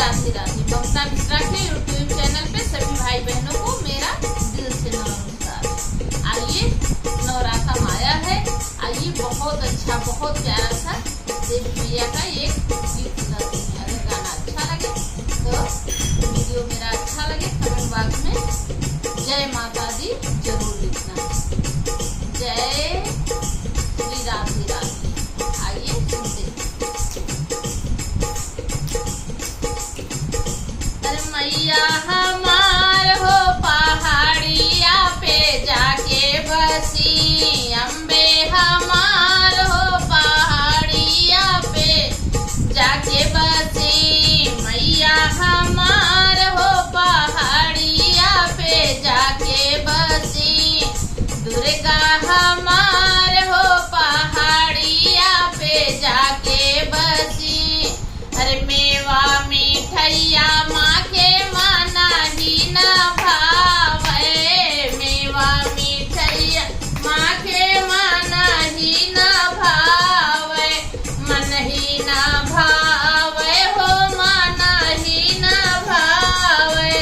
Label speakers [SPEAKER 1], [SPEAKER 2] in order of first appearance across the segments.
[SPEAKER 1] राधे राधे। ममता मिश्रा के YouTube channel पे सभी भाई बहनों को मेरा दिल से नमस्कार। आइए नवरात्र आया है, आइए बहुत अच्छा बहुत प्यारा सा देवी मैया का एक गीत सुनाते हैं। अगर गाना अच्छा लगे तो वीडियो मेरा अच्छा लगे कमेंट बॉक्स में जय माता दी जरूर लिखना। जय श्री राधे राधे। आइए सुनते हैं। मैया हमार हो पहाड़िया पे जाके बसी, अम्बे हमार हो पहाड़िया पे जाके बसी, मैया हमार हो पहाड़िया पे जाके बसी, दुर्गा हमार हो पहाड़िया पे जाके बसी। अरे मेवा मिठैया माँ के माना ही न भावे, मेवा मिठैया माँ के माना ही न भावे, मन ही न भावे हो माना ही न भावे।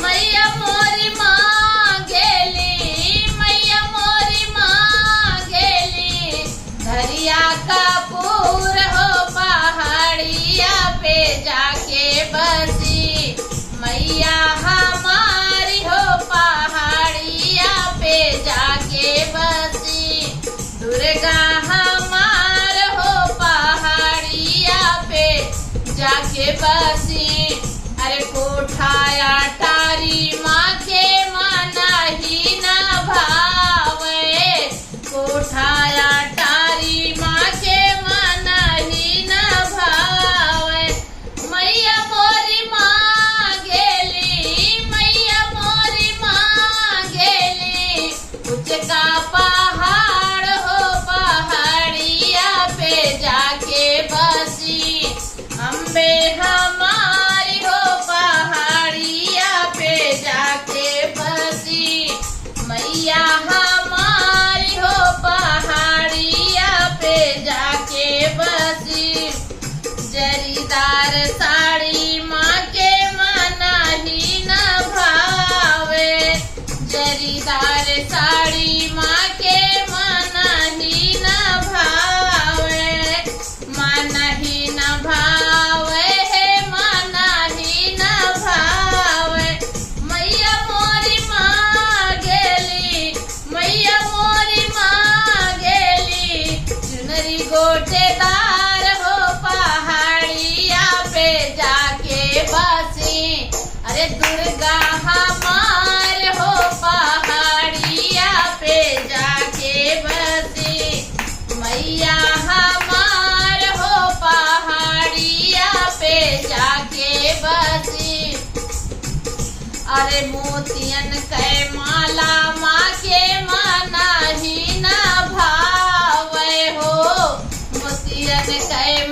[SPEAKER 1] मैया मोरी माँ गेली, मैया मोरी माँ गेली, धरिया कपूर हो पहाड़िया पे जाके बसी, मैया हमारी हो पहाड़िया पे जाके बसी, दुर्गा हमार हो पहाड़िया पे जाके बसी। अरे कोठाया टारी माँ के माना ही न भावे, कोठाया टारी माँ के माना ही न भावे, मैया मोरी माँ गेली, मैया मोरी माँ गेली, उचका पहाड़ हो पहाड़िया पे जाके बसी, अम्बे हमारी हो पहाड़िया पे जाके बसी, मैया हमारी हो पहाड़िया पे जाके बसी। जरीदार साड़ी माँ के माना ही न भावे, जरीदार साड़ी माँ के माना ही न भावे, माना ही न भावे है माना ही न भावे। मैया मोरी माँ गेली, मैया मोरी माँ गेली, चुनरी गोटेदार हो पहाड़िया पे जाके बसी। अरे दुर्गा हमार हो पहाड़िया पे जाके बसी, मैया हमार हो पहाड़िया पे जाके बसी। अरे मोतियन के माला माँ के माना ही न भावे हो, मोतियन के